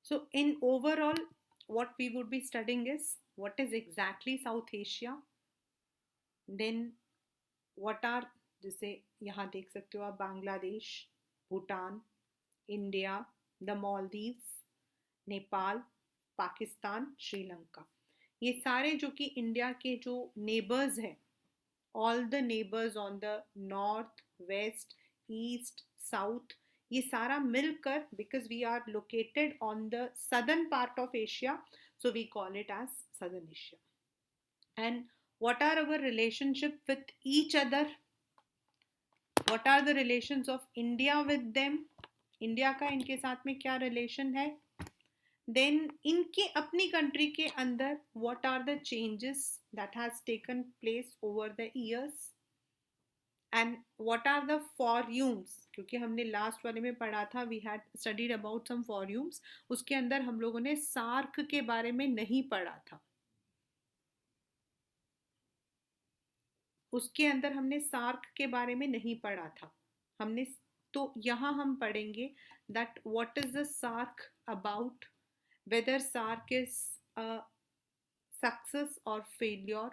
So in overall, what we would be studying is what is exactly South Asia, then what are, जैसे यहाँ देख सकते हो आप, बांग्लादेश, भूटान, इंडिया, द मालदीव्स, नेपाल, पाकिस्तान, श्रीलंका, ये सारे जो कि इंडिया के जो नेबर्स हैं, all the neighbours on the north, west, east, south, ये सारा मिलकर, because we are located on the southern part of Asia, so we call it as southern Asia. And what are our relationship with each other? What are the relations of India with them? India का इनके साथ में क्या relation है? Then इनके अपनी country के अंदर what are the changes that has taken place over the years, and what are the forums, क्योंकि हमने लास्ट वाले में पढ़ा था, we had studied about some forums, उसके अंदर हम लोगों ने सार्क के बारे में नहीं पढ़ा था. उसके अंदर हमने सार्क के बारे में नहीं पढ़ा था हमने. तो यहाँ हम पढ़ेंगे that what is the SAARC about, whether SAARC is success और failure.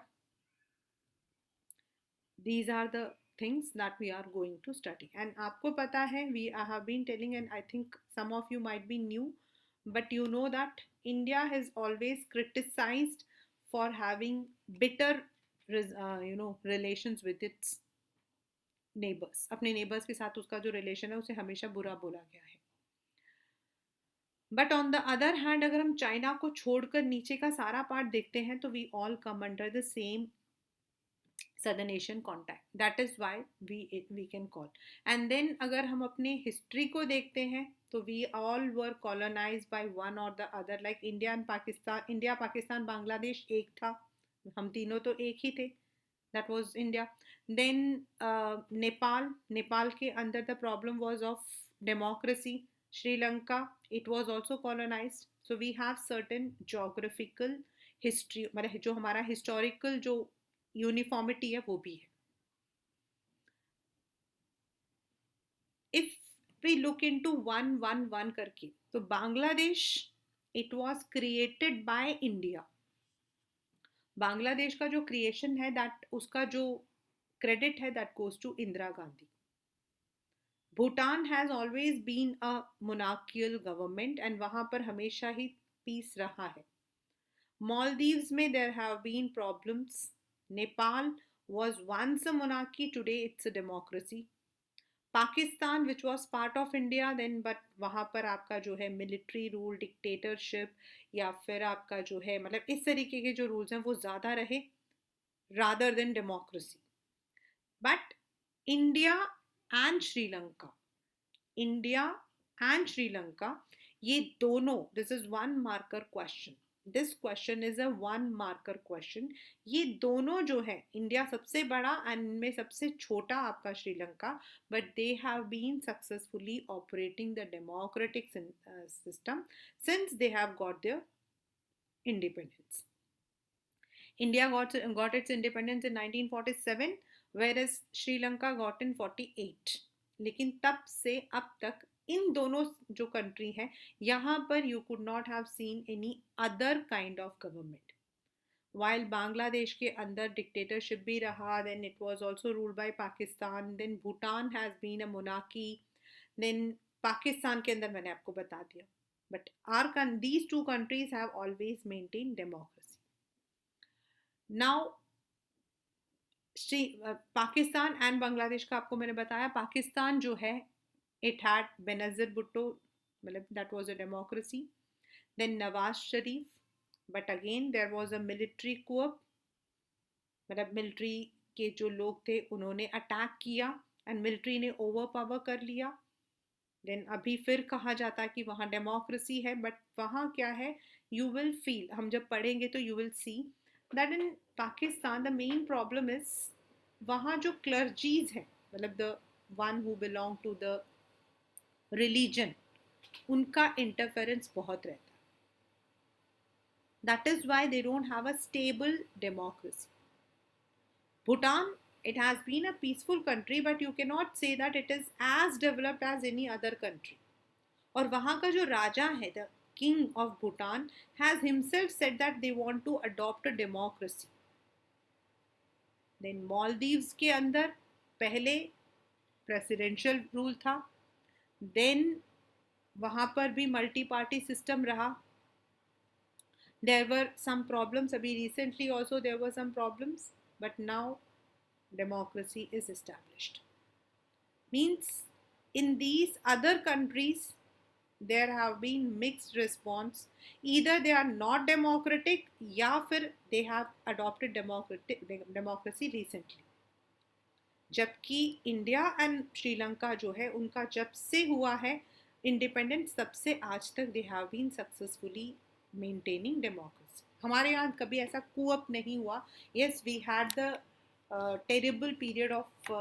these are the things that we are going to study. And आपको पता है, we I have been telling, and I think some of you might be new, but you know that India has always criticized for having bitter relations with its neighbours. अपने neighbours के साथ उसका जो relation है उसे हमेशा बुरा बोला गया है. But on the other hand, अगर हम चाइना को छोड़कर नीचे का सारा पार्ट देखते हैं तो we all come under the same southern Asian contact. That is why we can call. And then अगर हम अपने हिस्ट्री को देखते हैं तो we all were colonized by one or the other, like India and Pakistan, India Pakistan Bangladesh एक था, हम तीनों तो एक ही थे, that was India. Then Nepal के अंदर the problem was of democracy. Sri Lanka, it was also colonized. So we have certain geographical history, मतलब जो हमारा historical जो uniformity है वो भी है. If we look into one करके, तो Bangladesh, it was created by India. Bangladesh का जो क्रिएशन है, दैट उसका जो क्रेडिट है, that goes to Indira Gandhi. Bhutan has always been a monarchial government and वहां पर हमेशा ही पीस रहा है. मालदीव्स में there have been problems. Nepal was once a monarchy, today it's a democracy. Pakistan which was part of India then, but वहाँ पर आपका जो है मिलिट्री रूल, डिक्टेटरशिप, या फिर आपका जो है मतलब इस तरीके के जो रूल्स हैं वो ज़्यादा रहे rather than democracy. But India and Sri Lanka, India and Sri Lanka, ये दोनों, this is one marker question, this question is a one marker question. ये दोनों जो है, इंडिया सबसे बड़ा एंड इनमें सबसे छोटा आपका Sri Lanka, but they have been successfully operating the democratic system since they have got their independence. India got its independence in 1947, whereas Sri Lanka got in 48. लेकिन तब से अब तक इन दोनों जो कंट्री हैं, यहाँ पर you could not have seen any other kind of government. While Bangladesh के अंदर डिक्टेटरशिप भी रहा, then it was also ruled by Pakistan, then Bhutan has been a monarchy, then Pakistan के अंदर मैंने आपको बता दिया. But are these two countries have always maintain democracy. Now Pakistan and Bangladesh का आपको मैंने बताया. पाकिस्तान जो है, इट हैड बेनज़ीर भुट्टो, मतलब that was a democracy. Then Nawaz Sharif, but again there was a military कूप, मतलब मिलिट्री के जो लोग थे उन्होंने अटैक किया एंड मिलिट्री ने ओवर पावर कर लिया. देन अभी फिर कहा जाता है कि वहाँ डेमोक्रेसी है, बट वहाँ क्या है, यू विल फील, हम जब पढ़ेंगे तो you will see that in Pakistan the main problem is, वहाँ जो क्लर्जीज हैं, मतलब the one who belong to the religion, उनका इंटरफेरेंस बहुत रहता है. That is why they don't have a stable democracy. Bhutan, it has been a peaceful country, but you cannot say that it is as developed as any other country. और वहाँ का जो राजा है, king of Bhutan has himself said that they want to adopt a democracy. Then Maldives के अंदर पहले presidential rule था, then वहाँ पर भी मल्टी पार्टी सिस्टम रहा. There were some problems, अभी recently also there were some problems, but now democracy is established. Means in these other countries there have been mixed response. Either they are not democratic या फिर they have adopted democracy recently. जबकि India and Sri Lanka जो है उनका जब से हुआ है इंडिपेंडेंस तब से आज तक they have been successfully maintaining democracy. हमारे यहाँ कभी ऐसा coup नहीं हुआ. Yes, we had the terrible period of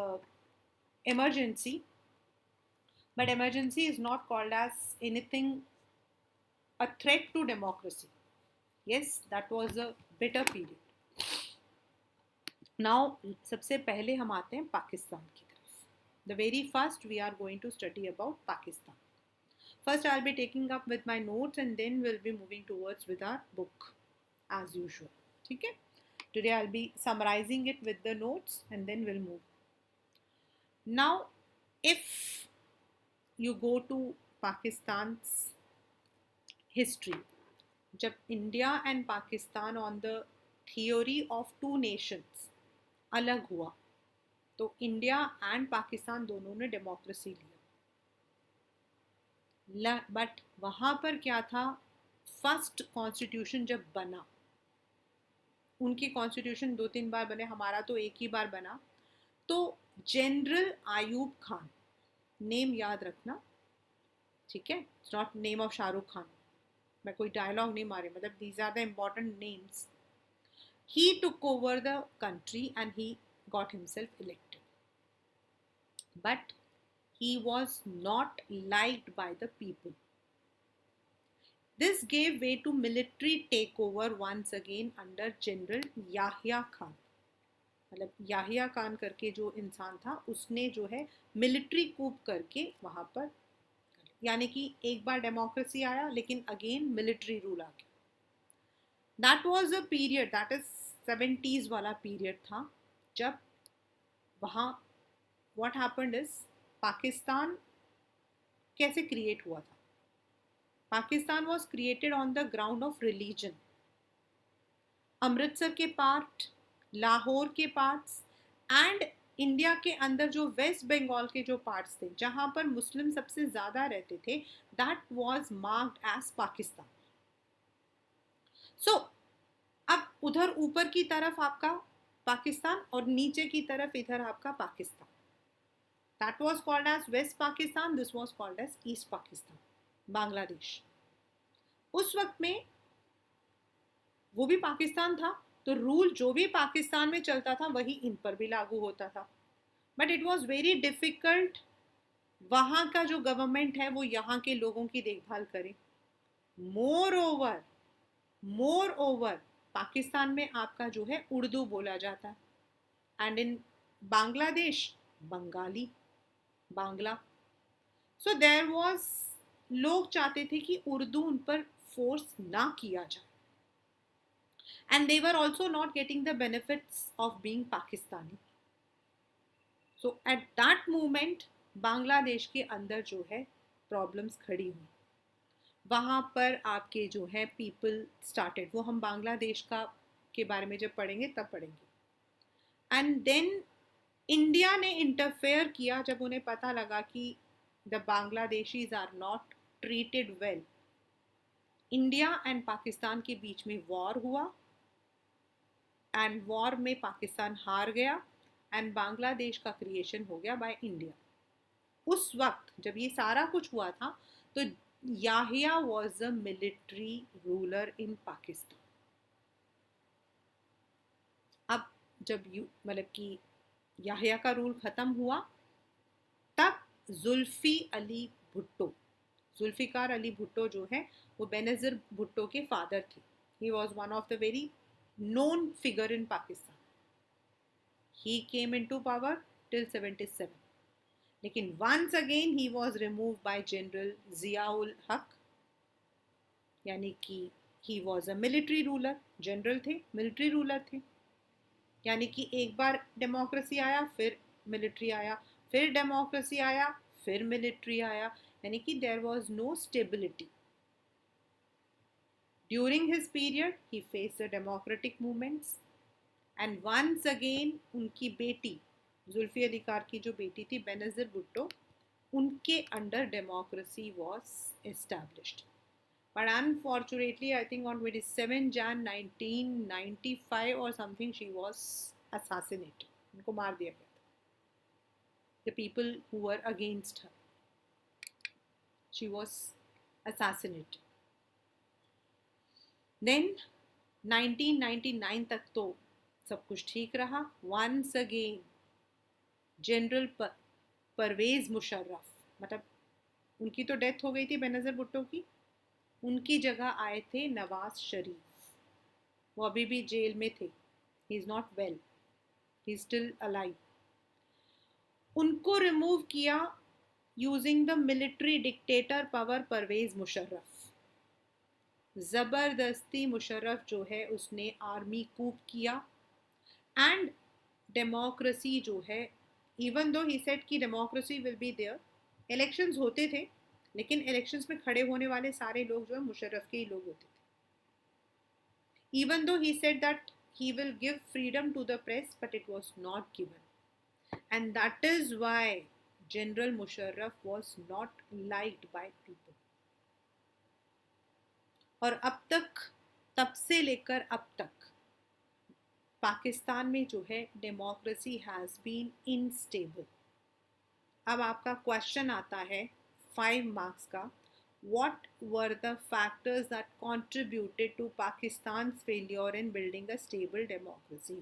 emergency, but emergency is not called as anything a threat to democracy. Yes, that was a bitter period. Now सबसे पहले हम आते हैं पाकिस्तान की तरफ. The very first we are going to study about Pakistan. First I'll be taking up with my notes and then we'll be moving towards with our book as usual. ठीक है? Today I'll be summarizing it with the notes and then we'll move. Now, if you go to Pakistan's history, जब India and Pakistan on the theory of two nations अलग हुआ तो India and Pakistan दोनों ने democracy लिया. But वहाँ पर क्या था, फर्स्ट कॉन्स्टिट्यूशन जब बना, उनकी कॉन्स्टिट्यूशन 2-3 बार बने, हमारा तो एक ही बार बना. तो जनरल आयूब खान, नेम याद रखना, ठीक है, it's not name of Shahrukh Khan, मैं कोई डायलॉग नहीं मारे, मतलब these are the important names. He took over the country and he got himself elected. But he was not liked by the people. This gave way to military takeover once again under General Yahya Khan. मतलब याहिया खान करके जो इंसान था उसने जो है military कूप करके वहाँ पर, यानी कि एक बार डेमोक्रेसी आया लेकिन अगेन मिलिट्री रूल आ गया. That was a period, that is 70s वाला पीरियड था जब वहाँ what happened is पाकिस्तान कैसे क्रिएट हुआ था. Pakistan was created on the ground of religion. Amritsar के पार्ट, लाहौर के पार्ट्स एंड इंडिया के अंदर जो वेस्ट बंगाल के जो पार्ट्स थे जहाँ पर मुस्लिम सबसे ज़्यादा रहते थे, that was marked as Pakistan. सो अब उधर ऊपर की तरफ आपका पाकिस्तान और नीचे की तरफ इधर आपका Pakistan. That was called as west Pakistan, this was called as east Pakistan, Bangladesh. उस वक्त में वो भी पाकिस्तान था, तो रूल जो भी पाकिस्तान में चलता था वही इन पर भी लागू होता था. But it was very difficult वहाँ का जो गवर्नमेंट है वो यहाँ के लोगों की देखभाल करे. मोर ओवर पाकिस्तान में आपका जो है उर्दू बोला जाता है and in Bangladesh Bengali, Bangla. So there was, लोग चाहते थे कि उर्दू उन पर फोर्स ना किया जाए and they were also not getting the benefits of being Pakistani. So at that moment Bangladesh के अंदर जो है प्रॉब्लम्स खड़ी हुई. वहाँ पर आपके जो है पीपल स्टार्टेड, वो हम बांग्लादेश का के बारे में जब पढ़ेंगे तब पढ़ेंगे. एंड देन इंडिया ने इंटरफेयर किया जब उन्हें पता लगा कि the Bangladeshis are not treated well. India and Pakistan के बीच में वॉर हुआ एंड वॉर में पाकिस्तान हार गया एंड बांग्लादेश का क्रिएशन हो गया बाय इंडिया. उस वक्त जब ये सारा कुछ हुआ था तो Yahya was a military ruler in Pakistan. अब जब मतलब कि याहिया का रूल ख़त्म हुआ तब जुल्फ़िकार अली भुट्टो जो है वो बेनज़ीर भुट्टो के फादर थे. He was one of the very known figure in Pakistan. He came into power till 77. लेकिन once again he was removed by General Ziaul Haq यानी कि he was a military ruler, general थे, military ruler थे। यानी कि एक बार democracy आया, फिर मिलिट्री आया, फिर डेमोक्रेसी आया, फिर मिलिट्री आया, यानी कि there was no stability. During his period he face the democratic movements, and once again उनकी बेटी जुल्फी अली कार की जो बेटी थी बेनज़ीर भुट्टो, उनके under democracy was established. But unfortunately, I think on 27 Jan 1995 or something, she was assassinated. उनको मार दिया गया था. The people who were against her, she was assassinated. Then 1999 तक तो सब कुछ ठीक रहा. Once again, general Pervez Musharraf, मतलब उनकी तो डेथ हो गई थी बेनज़ीर भुट्टो की, उनकी जगह आए थे नवाज शरीफ. वो अभी भी जेल में थे. He is not well, he still alive. उनको रिमूव किया using the military dictator power Pervez Musharraf. ज़बरदस्ती मुशर्रफ जो है उसने आर्मी कूप किया एंड डेमोक्रेसी जो है, इवन दो ही सेड कि democracy will be there, elections होते थे लेकिन इलेक्शंस में खड़े होने वाले सारे लोग जो है मुशर्रफ के ही लोग होते थे. Even though he said that he will give freedom to the press, but it was not given. And that is why General Musharraf was not liked by people. और अब तक, तब से लेकर अब तक पाकिस्तान में जो है डेमोक्रेसी हैज़ बीन इनस्टेबल. अब आपका क्वेश्चन आता है 5 मार्क्स का, what were the factors that contributed to Pakistan's failure in building a stable democracy?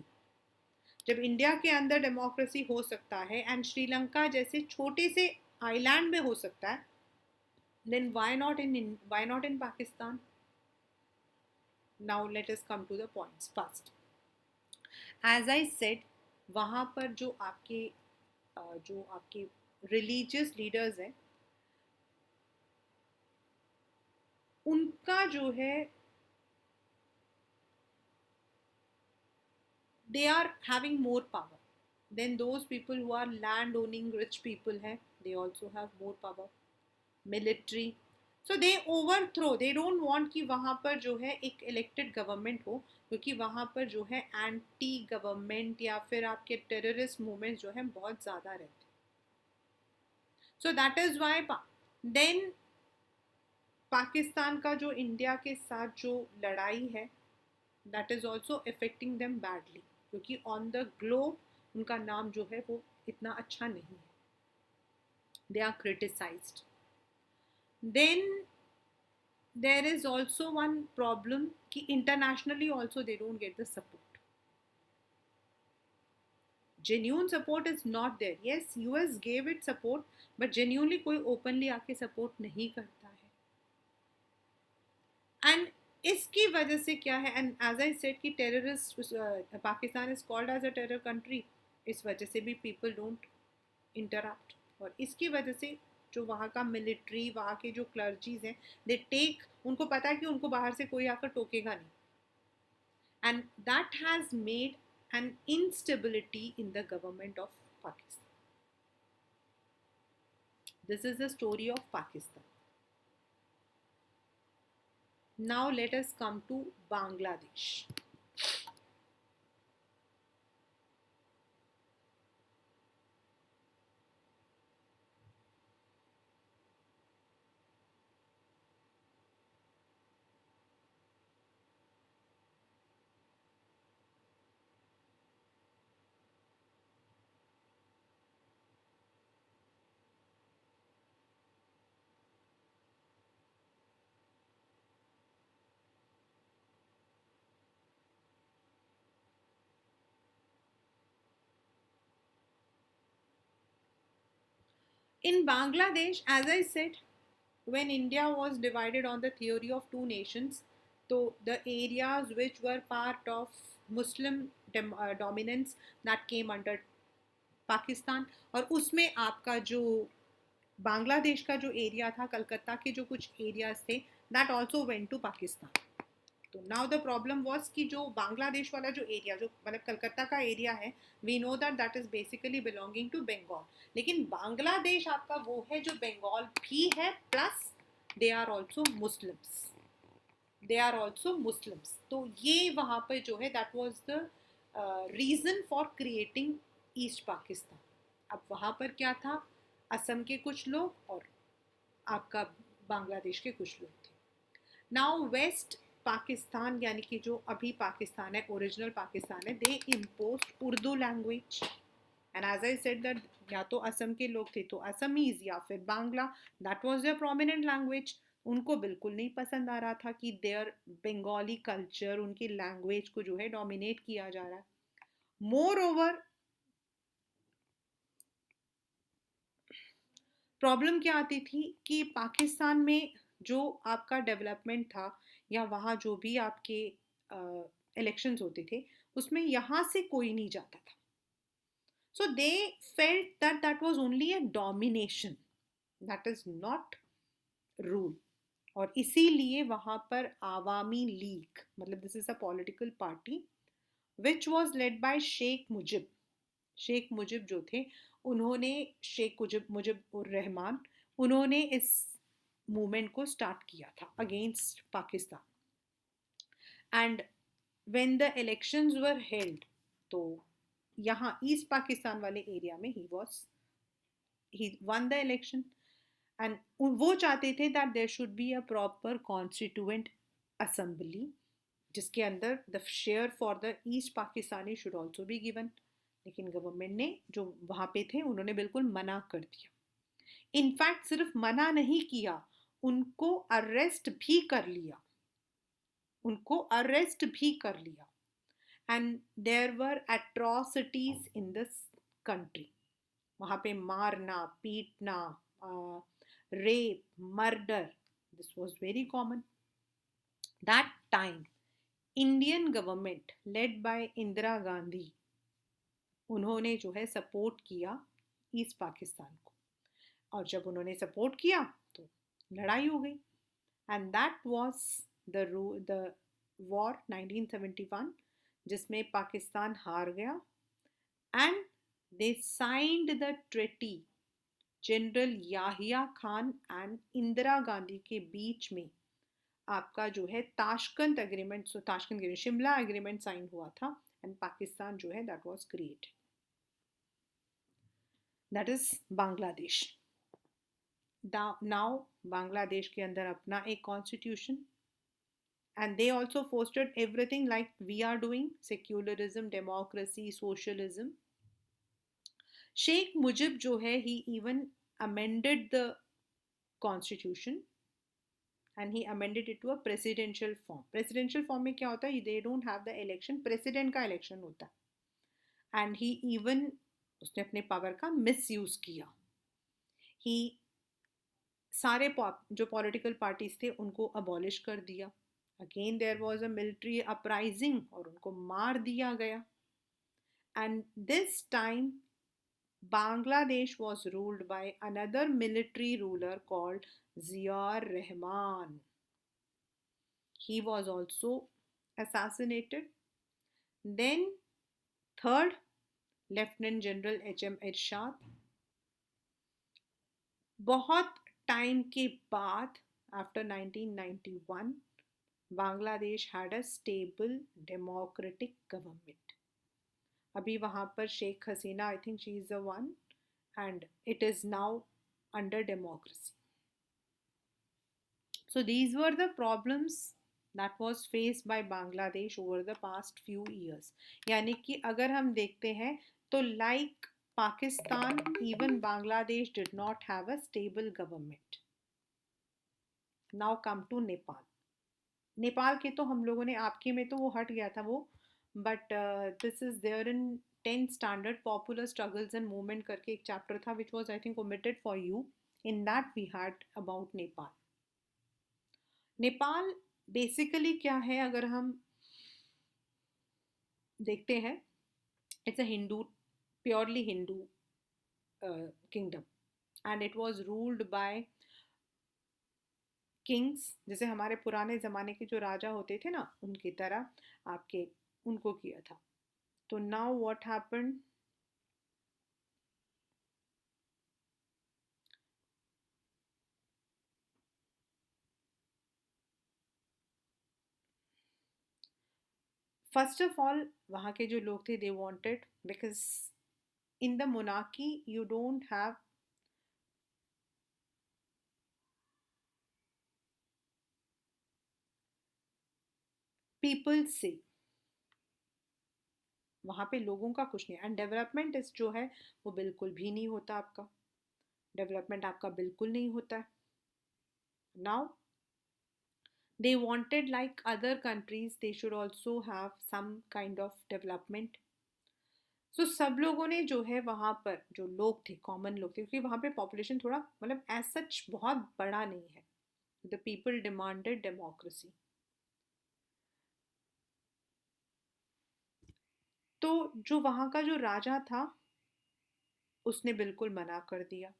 जब इंडिया के अंदर डेमोक्रेसी हो सकता है एंड श्रीलंका जैसे छोटे से आइलैंड में हो सकता है, then why not in Pakistan? Now let us come to the points first. As I said, वहाँ पर जो आपके रिलीजियस लीडर्स हैं, उनका जो है they are having more power than those people who are land owning rich people हैं. They also have more power. Military, so they overthrow, they don't want कि वहाँ पर जो है एक elected government हो, क्योंकि वहाँ पर जो है anti government या फिर आपके terrorist movements जो है बहुत ज़्यादा रहते. So that is why then Pakistan का जो इंडिया के साथ जो लड़ाई है, that is also affecting them badly, क्योंकि on the globe उनका नाम जो है वो इतना अच्छा नहीं है. They are criticized. Then there is also one problem कि internationally also they don't get the support. Genuine support is not there. Yes, US gave it support, but genuinely कोई openly आके support नहीं करता है. And इसकी वजह से क्या है, and as I said कि terrorist Pakistan is called as a terror country, इस वजह से भी people don't interact. और इसकी वजह से जो वहाँ का मिलिट्री, वहाँ के जो क्लर्जीज हैं, दे टेक, उनको पता है कि उनको बाहर से कोई आकर टोकेगा नहीं. And that has made an instability in the government of Pakistan. This is the story of Pakistan. Now let us come to Bangladesh. In Bangladesh, as I said, when India was divided on the theory of two nations, so the areas which were part of Muslim dominance that came under Pakistan, और उसमें आपका जो बांग्लादेश का जो area था, कलकत्ता के जो कुछ एरियाज थे, that also went to Pakistan. तो नाउ द प्रॉब्लम वॉज कि जो बांग्लादेश वाला जो एरिया, जो मतलब कलकत्ता का एरिया है, we know that that is basically belonging to Bengal. लेकिन बांग्लादेश आपका वो है जो बंगाल भी है, plus they are also Muslims. They are also Muslims. तो ये वहाँ पे जो है that was the reason for creating east Pakistan. अब वहाँ पर क्या था, असम के कुछ लोग और आपका बांग्लादेश के कुछ लोग थे. नाउ वेस्ट पाकिस्तान, यानी कि जो अभी पाकिस्तान है, ओरिजिनल पाकिस्तान है, they impose Urdu language. And as I said that या तो असम के लोग थे तो असमीज, या फिर Bangla, that was their prominent language. उनको बिल्कुल नहीं पसंद आ रहा था कि देयर बंगाली कल्चर, उनकी लैंग्वेज को जो है डोमिनेट किया जा रहा है. मोर ओवर, प्रॉब्लम क्या आती थी कि पाकिस्तान में जो आपका डेवलपमेंट था, या वहाँ जो भी आपके इलेक्शंस होते थे, उसमें यहाँ से कोई नहीं जाता था. So they felt that that was only a domination, that is not rule. और इसीलिए वहाँ पर आवामी लीग, मतलब this is a political party which was led by Sheikh Mujib. Sheikh Mujib जो थे, उन्होंने, शेख मुजिब मुजिब उर रहमान, उन्होंने इस मूवमेंट को स्टार्ट किया था against Pakistan. And when the elections were held, तो यहाँ ईस्ट पाकिस्तान वाले एरिया में he won the election. And वो चाहते थे that there should be a proper constituent assembly, जिसके अंदर the share for the East Pakistani should also be given. लेकिन गवर्नमेंट ने, जो वहाँ पे थे, उन्होंने बिल्कुल मना कर दिया. इनफैक्ट सिर्फ मना नहीं किया, उनको अरेस्ट भी कर लिया. उनको अरेस्ट भी कर लिया. And there were atrocities in this country. वहाँ पे मारना, पीटना, rape, murder, this was very common. That time Indian government led by Indira Gandhi, उन्होंने जो है सपोर्ट किया ईस्ट पाकिस्तान को. और जब उन्होंने सपोर्ट किया तो लड़ाई हो गई. And that was the war 1971, जिसमें पाकिस्तान हार गया. And they signed the treaty. General Yahya Khan and Indira Gandhi के बीच में आपका जो है Tashkent agreement, Shimla agreement sign हुआ था. एंड पाकिस्तान जो है that was created. That is Bangladesh. Now Bangladesh के अंदर अपना एक constitution, and they also fostered everything like we are doing, secularism, democracy, socialism. Sheikh Mujib जो है, ही even amended the constitution and he amended it to a presidential form. Presidential form में क्या होता है, they don't have the election, president का election होता है. and he even, उसने अपने पावर का मिसयूज किया. he सारे जो पॉलिटिकल पार्टीज थे उनको अबॉलिश कर दिया. Again there was a military uprising और उनको मार दिया गया. And this time Bangladesh was ruled by another military ruler called Ziaur Rahman. He was also assassinated. Then, third, Lieutenant General H.M. Irshad. बहुत टाइम के बाद, after 1991, Bangladesh had a stable democratic government. अभी वहाँ पर Sheikh Hasina, I think she is the one, and it is now under democracy. So these were the problems that was faced by Bangladesh over the past few years. यानी कि अगर हम देखते हैं तो like Pakistan, even Bangladesh did not have a stable government. Now come to Nepal. Nepal के तो हम लोगों ने, आपके में तो वो हट गया था वो, but this is there in 10th standard, popular struggles and movement करके एक चैप्टर था which was I think omitted for you. In that we had about Nepal. Nepal basically क्या है, अगर हम देखते हैं, it's a Hindu, purely Hindu kingdom, and it was ruled by kings, जैसे हमारे पुराने ज़माने के जो राजा होते थे ना, उनकी तरह आपके उनको किया था. तो now what happened, first of all वहाँ के जो लोग थे they wanted, because in the monarchy you don't have people से, वहाँ पे लोगों का कुछ नहीं. एंड डेवलपमेंट इस जो है वो बिल्कुल भी नहीं होता आपका, डेवलपमेंट आपका बिल्कुल नहीं होता है. Now they wanted, like other countries, they should also have some kind of development. सो सब लोगों ने जो है वहाँ पर जो लोग थे, कॉमन लोग थे, क्योंकि वहाँ पे पॉपुलेशन थोड़ा मतलब एज सच बहुत बड़ा नहीं है. The people demanded democracy. तो जो वहाँ का जो राजा था उसने बिल्कुल मना कर दिया,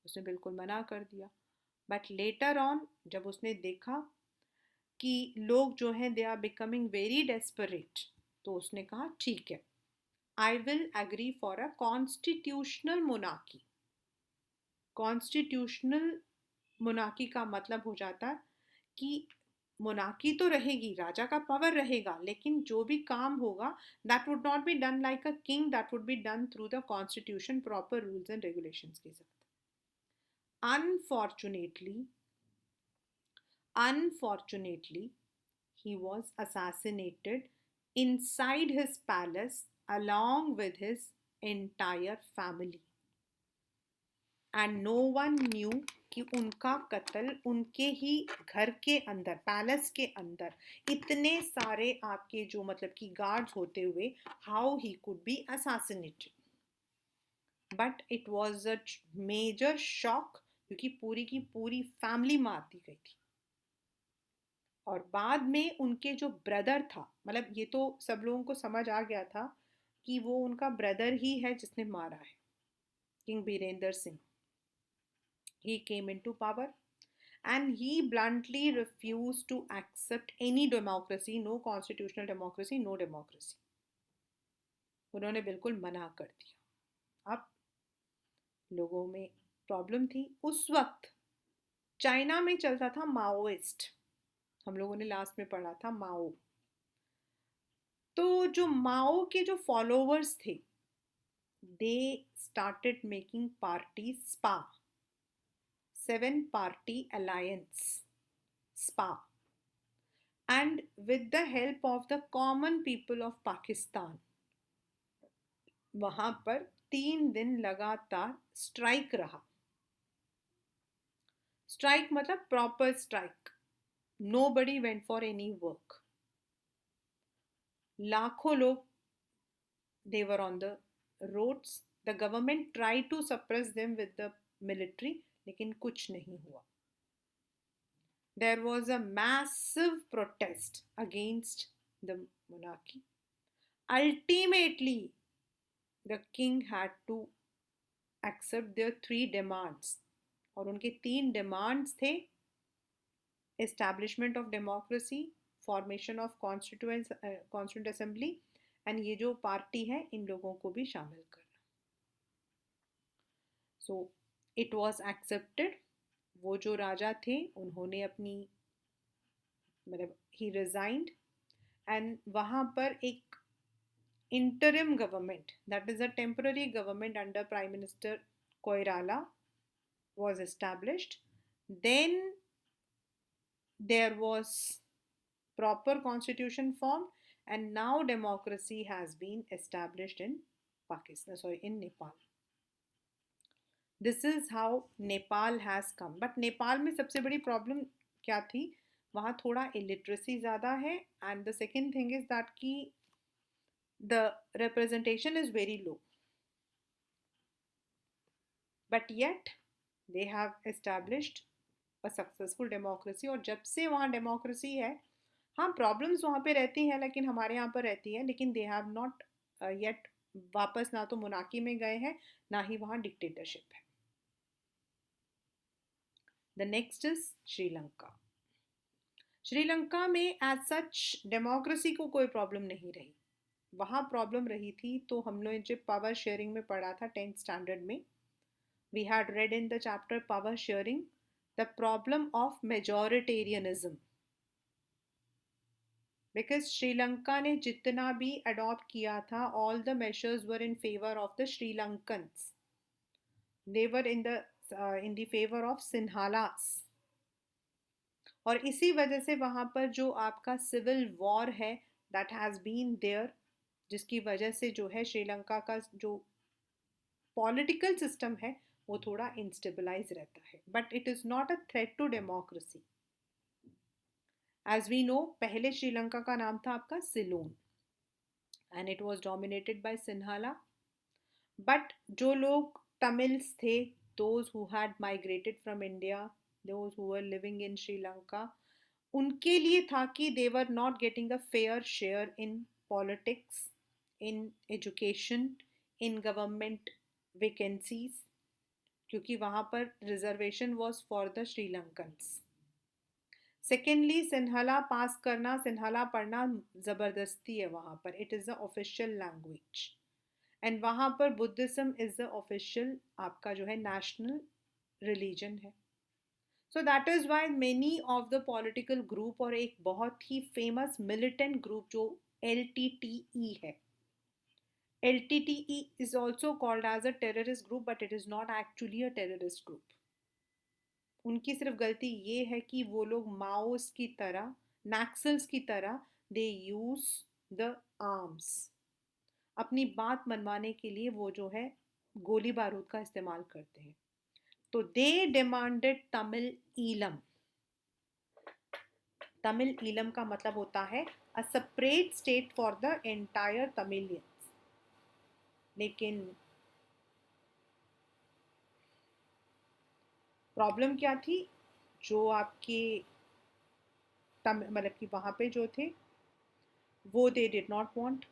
उसने बिल्कुल मना कर दिया. बट लेटर ऑन जब उसने देखा कि लोग जो हैं they are becoming very desperate, तो उसने कहा ठीक है, I will agree for a constitutional monarchy. Constitutional monarchy का मतलब हो जाता है कि मोनार्की तो रहेगी, राजा का पावर रहेगा, लेकिन जो भी काम होगा that would not be done like a king, that would be done through the constitution, proper rules and regulations के साथ. Unfortunately, unfortunately he was assassinated inside his palace along with his entire family. And no one knew कि उनका कत्ल उनके ही घर के अंदर, palace के अंदर, इतने सारे आपके जो मतलब कि गार्ड्स होते हुए, how he could be assassinated. But it was a major shock, क्योंकि पूरी की पूरी फैमिली मार दी गई थी. और बाद में उनके जो ब्रदर था, मतलब ये तो सब लोगों को समझ आ गया था कि वो उनका ब्रदर ही है जिसने मारा है, king Birendra Singh. He came into power and he bluntly refused to accept any democracy, no constitutional democracy, no democracy. उन्होंने बिल्कुल मना कर दिया. अब लोगों में प्रॉब्लम थी उस वक्त. चाइना में चलता था माओइस्ट, हम लोगों ने लास्ट में पढ़ा था माओ. तो जो माओ के जो फॉलोवर्स थे they started making party spa, seven party alliance spa, and with the help of the common people of Pakistan, वहां पर 3 दिन लगातार स्ट्राइक रहा. स्ट्राइक मतलब proper strike, no buddy went for any work. लाखों लोग देवर on the roads. The government try to suppress them with the military, लेकिन कुछ नहीं हुआ. There was a massive protest against the monarchy. Ultimately, the king had to accept their 3 demands. और उनके 3 demands थे: establishment of democracy, formation of constituent assembly, and ये जो party है इन लोगों को भी शामिल करना. So it was accepted. वो जो राजा थे उन्होंने अपनी मतलब ही रिजाइंड, एंड वहाँ पर एक interim government, that is a temporary government under Prime Minister Koirala, was established. Then there was proper constitution formed, and now democracy has been established in Pakistan, sorry, in Nepal. This is how Nepal has come. But Nepal में सबसे बड़ी problem क्या थी, वहाँ थोड़ा illiteracy ज़्यादा है, and the second thing is that कि the representation is very low. But yet they have established a successful democracy. और जब से वहाँ डेमोक्रेसी है, हाँ प्रॉब्लम्स वहाँ पे रहती हैं लेकिन हमारे यहाँ पर रहती है, लेकिन दे हैव नॉट येट वापस ना तो मोनार्की में गए हैं, ना ही वहाँ डिक्टेटरशिप है. The next is Sri Lanka. Sri Lanka में एज सच डेमोक्रेसी को कोई प्रॉब्लम नहीं रही. वहाँ प्रॉब्लम रही थी तो हम लोग जब पावर शेयरिंग में पढ़ा था 10th स्टैंडर्ड में, we had read in the chapter power sharing the problem of majoritarianism. Because Sri Lanka ने जितना भी अडॉप्ट किया था, all the measures were in favor of the Sri Lankans. They were in the favor of Sinhalas. और इसी वजह से वहाँ पर जो आपका सिविल वॉर है दैट हैज़ बीन देयर, जिसकी वजह से जो है श्रीलंका का जो पॉलिटिकल सिस्टम है वो थोड़ा इंस्टेबलाइज रहता है. But it is not a threat to democracy. As we know, पहले श्रीलंका का नाम था आपका Ceylon and it was dominated by Sinhala. But जो लोग तमिल्स थे, those who had migrated from India, those who were living in Sri Lanka, उनके लिए था कि दे were not getting a fair share in politics, in education, in government vacancies, क्योंकि वहाँ पर reservation was for the श्रीलंकन्स. Secondly, Sinhala पास करना, सिन्हाला पढ़ना ज़बरदस्ती है वहाँ पर. It is the official language and वहाँ पर बुद्धिज़्म इज़ द ऑफिशियल आपका जो है नेशनल रिलीजन है. So that is why many of the political group, और एक बहुत ही फेमस मिलिटेंट ग्रुप जो LTTE है. LTTE is also called as a terrorist group, but it is not actually a terrorist group. उनकी सिर्फ गलती ये है कि वो लोग माओस की तरह, नक्सल्स की तरह, दे यूज द आर्म्स. अपनी बात मनवाने के लिए वो जो है गोली बारूद का इस्तेमाल करते हैं. तो दे डिमांडेड तमिल ईलम. तमिल ईलम का मतलब होता है a separate state for the entire Tamilians. लेकिन प्रॉब्लम क्या थी, जो आपके मतलब कि वहाँ पे जो थे वो they did not want.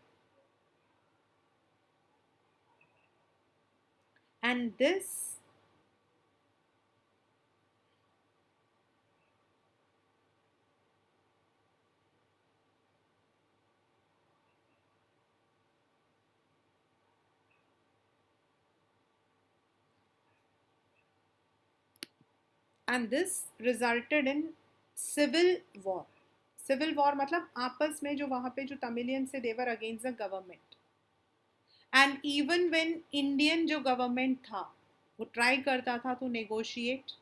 And this resulted in civil war. Civil war मतलब आपस में जो वहाँ पे जो तमिलियन से देवर against the government. And even when Indian जो गवर्नमेंट था वो ट्राई करता था टू नेगोशिएट,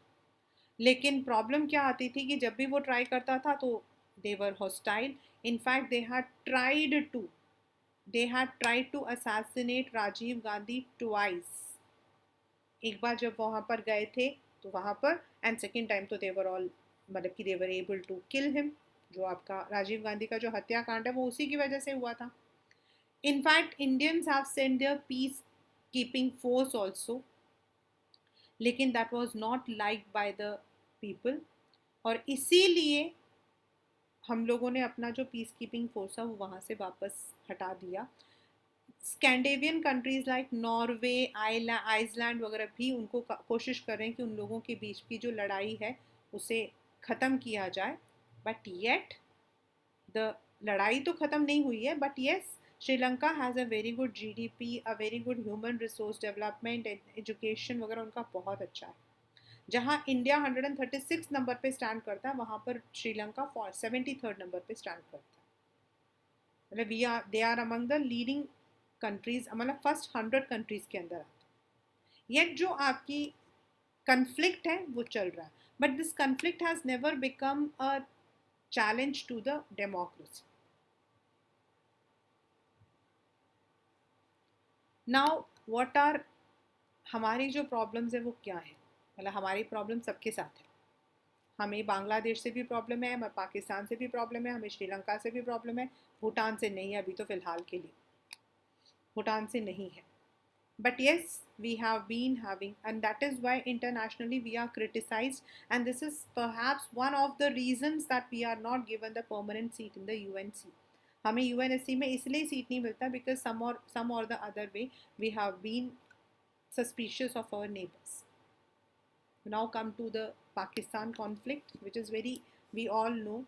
लेकिन प्रॉब्लम क्या आती थी कि जब भी वो ट्राई करता था तो देवर hostile. In fact they had tried to assassinate Rajiv Gandhi twice. एक बार जब वहाँ पर गए थे तो वहाँ पर, एंड सेकेंड टाइम तो देवर ऑल मतलब कि देवर एबल टू किल हिम. जो आपका राजीव गांधी का जो हत्याकांड है वो उसी की वजह से हुआ था. In fact Indians have sent there peace keeping force also, लेकिन that was not like by the people. और इसीलिए हम लोगों ने अपना जो पीस कीपिंग फोर्स है वो वहाँ से वापस हटा दिया. Scandinavian countries like Norway, Iceland वगैरह भी उनको कोशिश कर रहे हैं कि उन लोगों के बीच की जो लड़ाई है उसे ख़त्म किया जाए. बट येट द लड़ाई तो ख़त्म नहीं हुई है. But yes, Sri Lanka has a very good GDP, a very good human resource development, education वगैरह उनका बहुत अच्छा है. जहाँ इंडिया 136 नंबर पे स्टैंड करता है, वहाँ पर श्रीलंका 73rd नंबर पे स्टैंड करता है. मतलब they are among the leading countries, मतलब फर्स्ट 100 कंट्रीज के अंदर आता है. येट जो आपकी कन्फ्लिक्ट है वो चल रहा है, but this conflict has never become a challenge to the democracy. Now what are हमारी जो प्रॉब्लम्स है वो क्या है. मतलब हमारी प्रॉब्लम सबके साथ है. हमें बांग्लादेश से भी प्रॉब्लम है, हमें पाकिस्तान से भी प्रॉब्लम है, हमें श्रीलंका से भी प्रॉब्लम है. भूटान से नहीं है अभी तो फ़िलहाल के लिए, भूटान से नहीं है. But yes, we have been having, and that is why internationally we are criticized, and this is perhaps one of the reasons that we are not given the permanent seat in the UNC. हमें UNSC में इसलिए seat नहीं मिलता because some or the other way we have been suspicious of our neighbors. Now come to the Pakistan conflict, which is very, we all know.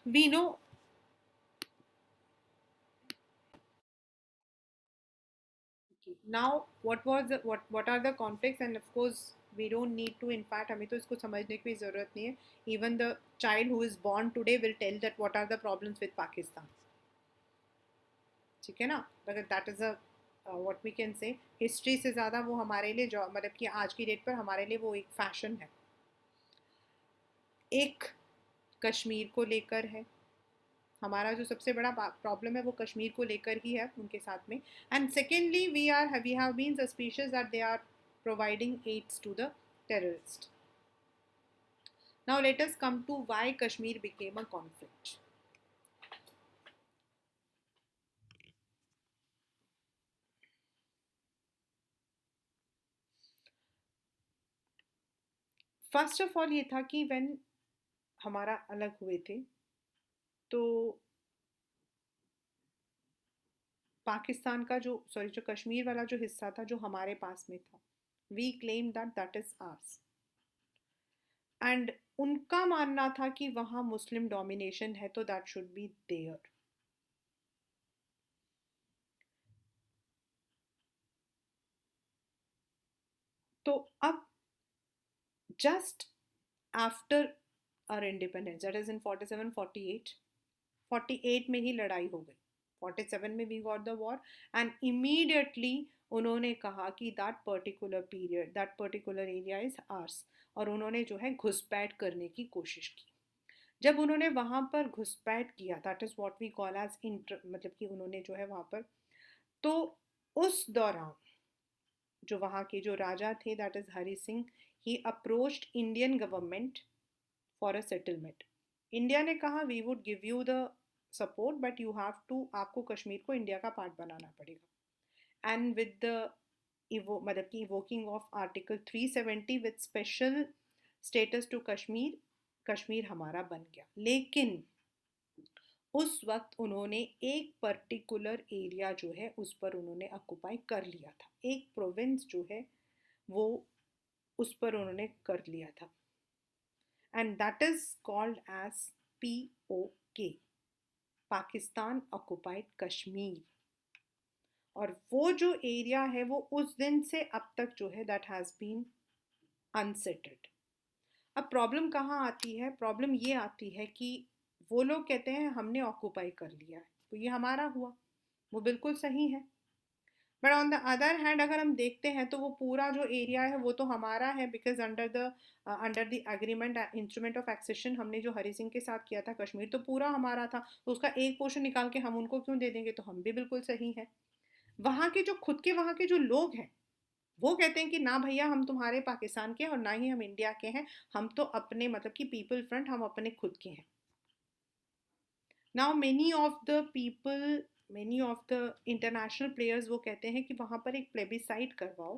We know. Now what are the conflicts, and of course we don't need to, in fact हमें तो इसको समझने की भी ज़रूरत नहीं है. Even the child who is born today will tell that what are the problems with Pakistan. ठीक है ना. But that is a what we can say, history से ज़्यादा वो हमारे लिए जो मतलब कि आज की डेट पर हमारे लिए वो एक फैशन है. एक कश्मीर को लेकर है. हमारा जो सबसे बड़ा प्रॉब्लम है वो कश्मीर को लेकर ही है उनके साथ में. And secondly we have been suspicious that they are providing aids to the terrorist. Now let us come to why Kashmir became a conflict. First of all ये था कि व्हेन हमारा अलग हुए थे तो पाकिस्तान का जो कश्मीर वाला जो हिस्सा था जो हमारे पास में था, we claim that that is ours. एंड उनका मानना था कि वहाँ मुस्लिम डोमिनेशन है तो दैट शुड बी देयर. तो अब just after our independence, that is in 47 48, 48 में ही लड़ाई हो गई. 47 में we got the war and immediately उन्होंने कहा कि that particular period, that particular area is ours. और उन्होंने जो है घुसपैठ करने की कोशिश की. जब उन्होंने वहाँ पर घुसपैठ किया, that is what we call as inter, मतलब कि उन्होंने जो है वहाँ पर, तो उस दौरान जो वहाँ के जो राजा थे that is Hari Singh, he approached Indian government for a settlement. India ने कहा we would give you the support but you have to, आपको कश्मीर को इंडिया का पार्ट बनाना पड़ेगा. एंड विद द मतलब कि evoking of article 370 with special status to Kashmir, Kashmir हमारा बन गया. लेकिन उस वक्त उन्होंने एक पर्टिकुलर एरिया जो है उस पर उन्होंने ऑक्युपाई कर लिया था. एक प्रोविंस जो है वो उस पर उन्होंने कर लिया था. And that is called as POK, Pakistan occupied Kashmir. और वो जो एरिया है वो उस दिन से अब तक जो है दैट हैज़ बीन अनसेटल्ड. अब प्रॉब्लम कहाँ आती है? प्रॉब्लम ये आती है कि वो लोग कहते हैं हमने ऑक्युपाई कर लिया है तो ये हमारा हुआ, वो बिल्कुल सही है. But on the other hand अगर हम देखते हैं तो वो पूरा जो एरिया है वो तो हमारा है, because under the agreement instrument of accession हमने जो हरि सिंह के साथ किया था, कश्मीर तो पूरा हमारा था. तो उसका एक पोर्शन निकाल के हम उनको क्यों दे देंगे? तो हम भी बिल्कुल सही है. वहाँ के जो खुद के वहाँ के जो लोग हैं वो कहते हैं कि ना भैया हम तुम्हारे पाकिस्तान के हैं और ना ही हम इंडिया के हैं, हम तो अपने मतलब कि पीपल फ्रंट, हम अपने खुद के हैं. Now many of the international players वो कहते हैं कि वहाँ पर एक प्लेबिसाइट करवाओ.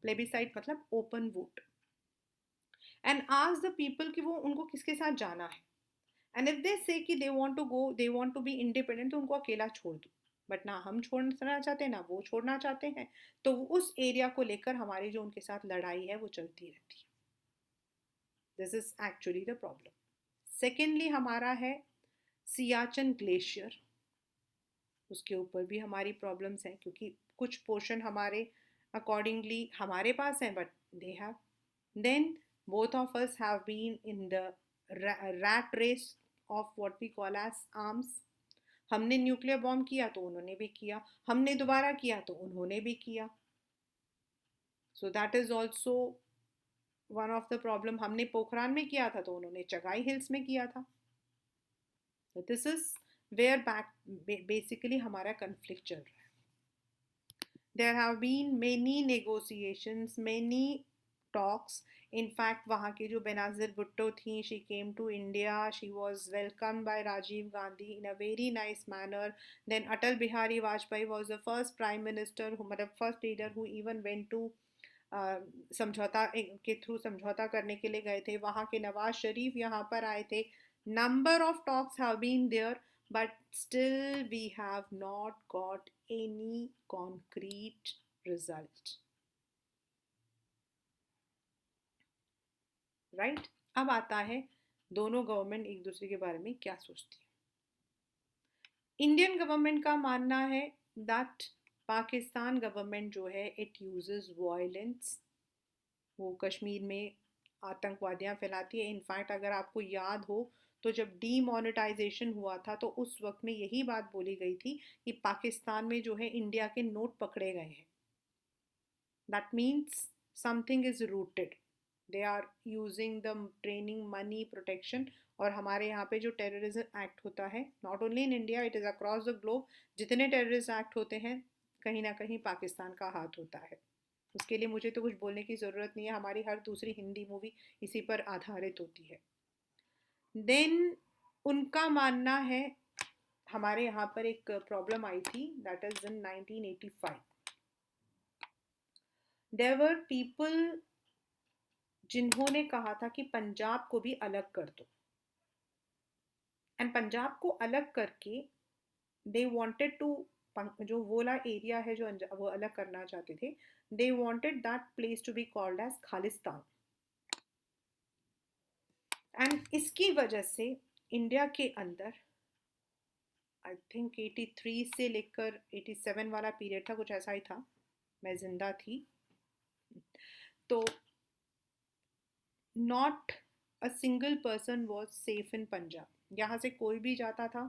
प्लेबिसाइट मतलब open vote, and ask the people कि वो उनको किसके साथ जाना है. एंड इफ दे से कि they want to be independent तो उनको अकेला छोड़ दो. बट ना हम छोड़ना चाहते हैं ना वो छोड़ना चाहते हैं. तो उस एरिया को लेकर हमारी जो उनके साथ लड़ाई है वो चलती रहती है. This is actually the problem. Secondly हमारा है सियाचन ग्लेशियर. उसके ऊपर भी हमारी प्रॉब्लम्स हैं क्योंकि कुछ पोर्शन हमारे अकॉर्डिंगली हमारे पास हैं but they have. Then both of us have been in the rat race of what we call as arms. हमने न्यूक्लियर बॉम्ब किया तो उन्होंने भी किया, हमने दोबारा किया तो उन्होंने भी किया. So that is also one of the problem. हमने पोखरान में किया था तो उन्होंने चगाई हिल्स में किया था. दिस इज वेयर बेसिकली हमारा कन्फ्लिक्ट चल रहा है. There have been many negotiations, many talks in fact वहाँ की जो बेनाजिर भुट्टो थी, she came to India, she was welcome bye Rajiv Gandhi in a very nice manner. Then Atal Bihari Vajpayee was the first prime minister, मतलब first leader who even went to समझौता के through समझौता करने के लिए गए थे. वहाँ के नवाज शरीफ यहाँ पर आए थे. Number of talks have been there, but still we have not got any concrete result. Right? अब आता है दोनों गवर्नमेंट एक दूसरे के बारे में क्या सोचती है. इंडियन गवर्नमेंट का मानना है दैट पाकिस्तान गवर्नमेंट जो है इट यूजेस वायलेंस, वो कश्मीर में आतंकवादियाँ फैलाती है. इनफैक्ट अगर आपको याद हो तो जब डीमोनेटाइजेशन हुआ था तो उस वक्त में यही बात बोली गई थी कि पाकिस्तान में जो है इंडिया के नोट पकड़े गए हैं. That means something is rooted. They are using the training money protection. और हमारे यहाँ पे जो टेररिज्म एक्ट होता है, not only in India, it is across the globe, जितने टेररिस्ट एक्ट होते हैं कहीं ना कहीं पाकिस्तान का हाथ होता है. उसके लिए मुझे तो कुछ बोलने की ज़रूरत नहीं है, हमारी हर दूसरी हिंदी मूवी इसी पर आधारित होती है. देन उनका मानना है, हमारे यहाँ पर एक प्रॉब्लम आई थी that is in 1985. There were people जिन्होंने कहा था कि पंजाब को भी अलग कर दो. एंड पंजाब को अलग करके दे वांटेड टू, जो वो वाला एरिया है जो वो अलग करना चाहते थे, they wanted that place to be called as Khalistan. And इसकी वजह से इंडिया के अंदर आई थिंक 83 से लेकर 87 वाला पीरियड था, कुछ ऐसा ही था, मैं जिंदा थी. तो not a single person was safe in Punjab. यहाँ से कोई भी जाता था,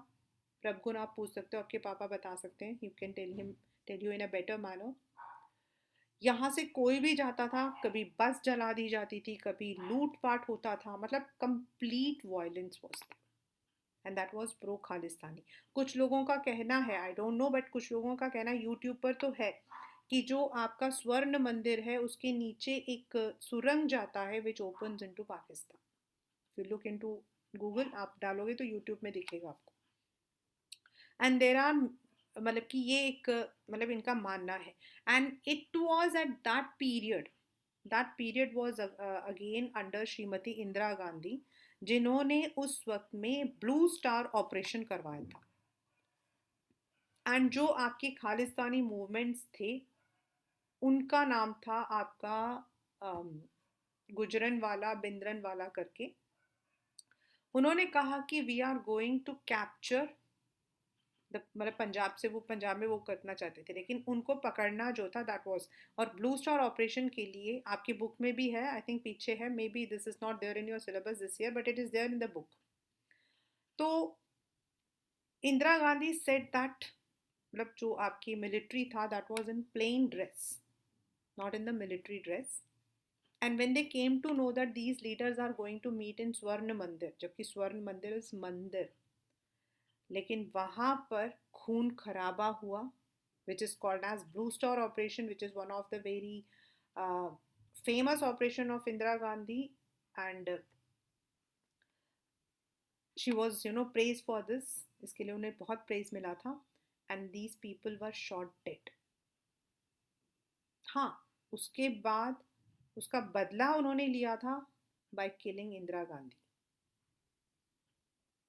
प्रभु आप पूछ सकते हो, आपके पापा बता सकते हैं, you can tell you in a better manner. यहाँ से कोई भी जाता था, कभी बस जला दी जाती थी, कभी लूटपाट होता था, मतलब complete violence was there. And that was pro Khalistani. कुछ लोगों का कहना है, आई डोंट नो, बट कुछ लोगों का कहना यूट्यूब पर तो है कि जो आपका स्वर्ण मंदिर है उसके नीचे एक सुरंग जाता है विच ओपन्स इनटू पाकिस्तान. फिर लुक इनटू गूगल, आप डालोगे तो यूट्यूब में दिखेगा आपको. एंड देर आर, मतलब कि ये एक, मतलब इनका मानना है. And it was at that period was again under Shrimati Indira Gandhi, जिन्होंने उस वक्त में ब्लू स्टार ऑपरेशन करवाया था. एंड जो आपके खालिस्तानी मूवमेंट्स थे उनका नाम था आपका गुजरन वाला बिंद्रन वाला करके. उन्होंने कहा कि we are going to capture, मतलब पंजाब से, वो पंजाब में वो करना चाहते थे लेकिन उनको पकड़ना जो था दैट वाज. और ब्लू स्टार ऑपरेशन के लिए आपकी बुक में भी है, आई थिंक पीछे है, maybe this is not there in your syllabus this year but it is there in the book. तो इंदिरा गांधी सेड दैट, मतलब जो आपकी मिलिट्री था that was in plain dress, not in the military dress. And when they came to know that these leaders are going to meet in Swarn Mandir, जबकि स्वर्ण मंदिर is मंदिर, लेकिन वहां पर खून खराबा हुआ, which is called as Blue Star Operation, which is one of the very famous operation of Indira Gandhi, and she was praised for this. इसके लिए उन्हें बहुत praise मिला था. And these people were shot dead. हाँ, उसके बाद उसका बदला उन्होंने लिया था by killing Indira Gandhi.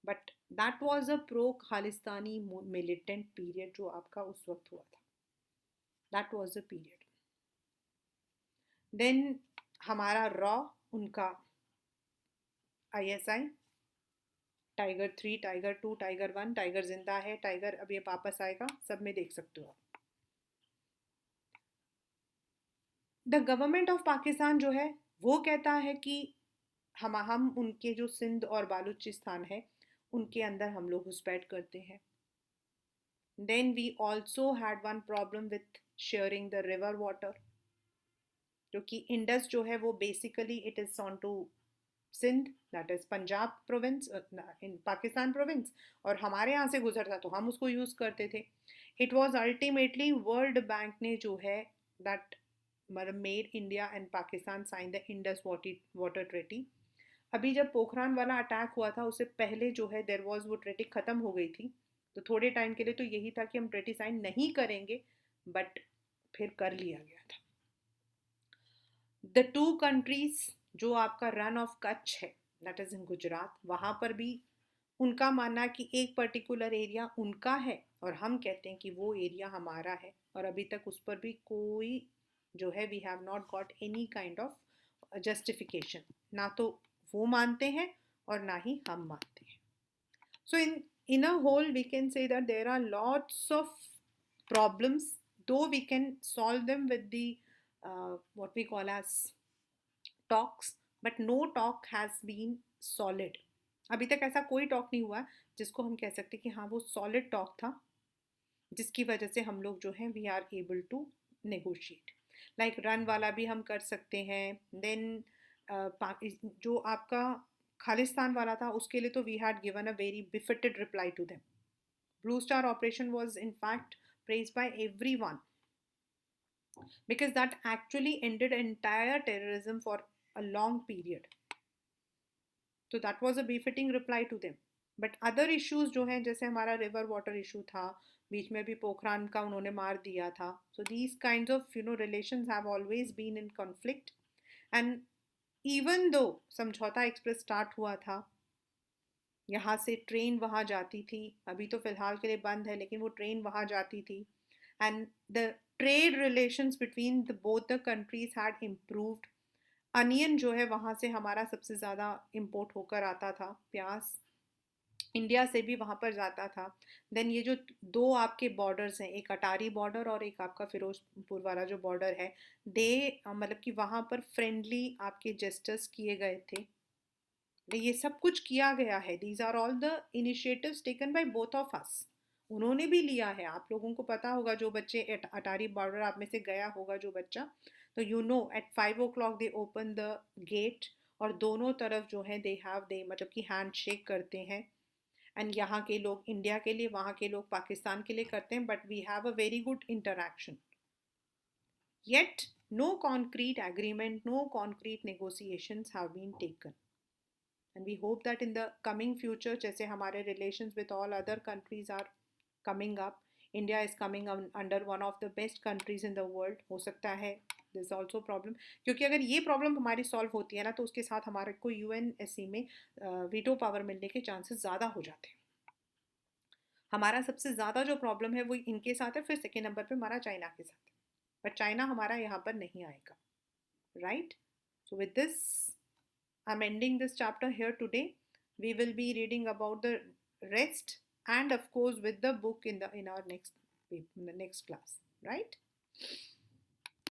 But that was a pro Khalistani militant period जो आपका उस वक्त हुआ था. That was the period. Then हमारा रॉ, उनका ISI, tiger 3, tiger 2, tiger 1, tiger जिंदा है, टाइगर अब ये वापस आएगा, सब में देख सकते हो. द गवर्नमेंट ऑफ पाकिस्तान जो है वो कहता है कि हम उनके जो सिंध और बालूचिस्तान है उनके अंदर हम लोग घुसपैठ करते हैं. Then we also had one problem with sharing the river water, जो कि इंडस जो है वो basically it is on to Sindh, that is Punjab province in Pakistan province, और हमारे यहाँ से गुजरता तो हम उसको यूज़ करते थे. It was ultimately world bank ने जो है दैट मतलब made India and Pakistan sign the Indus water treaty. अभी जब पोखरान वाला अटैक हुआ था उससे पहले जो है देयर वाज वो ट्रेटी ख़त्म हो गई थी, तो थोड़े टाइम के लिए तो यही था कि हम ट्रेटी साइन नहीं करेंगे, बट फिर कर लिया गया था। द टू कंट्रीज, जो आपका रन ऑफ कच्छ है दैट इज़ इन गुजरात, वहाँ पर भी उनका मानना है कि एक पर्टिकुलर एरिया उनका है और हम कहते हैं कि वो एरिया हमारा है, और अभी तक उस पर भी कोई जो है we have not got any kind of justification. ना तो वो मानते हैं और ना ही हम मानते हैं। So in a whole, we can say that there are lots of problems, though we can solve them with the what we call as talks, but no talk has been solid. अभी तक ऐसा कोई talk नहीं हुआ जिसको हम कह सकते कि हाँ वो सॉलिड टॉक था, जिसकी वजह से हम लोग जो हैं we are able to negotiate. Like Rann वाला भी हम कर सकते हैं, देन जो आपका खालिस्तान वाला था उसके लिए तो we had given a very बिफिटेड reply to them. Blue star operation was in fact praised by everyone because that actually ended entire terrorism for a long period. So that was a befitting reply to them. But other issues जो हैं जैसे हमारा river water issue था, बीच में भी पोखरान का उन्होंने मार दिया था, so these kind of relations have always been in conflict. And even though Samjhauta express start हुआ था, यहाँ से ट्रेन वहाँ जाती थी, अभी तो फ़िलहाल के लिए बंद है लेकिन वो ट्रेन वहाँ जाती थी, and the trade relations between the both the countries had improved. Onion जो है वहाँ से हमारा सबसे ज़्यादा इम्पोर्ट होकर आता था, प्याज इंडिया से भी वहाँ पर जाता था। देन ये जो दो आपके बॉर्डर्स हैं, एक अटारी बॉर्डर और एक आपका फिरोजपुर वाला जो बॉर्डर है, दे मतलब कि वहाँ पर फ्रेंडली आपके जेस्टर्स किए गए थे, ये सब कुछ किया गया है। These are all the initiatives taken by both of us. उन्होंने भी लिया है, आप लोगों को पता होगा, जो बच्चे अटारी बॉर्डर आप में से गया होगा जो बच्चा, तो at 5 o'clock they open the gate और दोनों तरफ जो है दे मतलब कि हैंड शेक करते हैं। एंड यहाँ के लोग इंडिया के लिए, वहाँ के लोग पाकिस्तान के लिए करते हैं, but we have a very good interaction. Yet no concrete agreement, no concrete negotiations have been taken, and we hope that in the coming future जैसे हमारे relations with all other countries are coming up, India is coming under one of the best countries in the world, हो सकता है this is also problem, क्योंकि अगर ये problem हमारी solve होती है ना तो उसके साथ हमारे को यूएनएससी में वीटो पावर मिलने के चांसेस ज़्यादा हो जाते हैं। हमारा सबसे ज़्यादा जो प्रॉब्लम है वो इनके साथ है, फिर सेकेंड नंबर पे हमारा चाइना के साथ है, बट चाइना हमारा यहाँ पर नहीं आएगा, right? So with this I'm ending this chapter here today. We will be reading about the rest and of course with the book in our next class, right?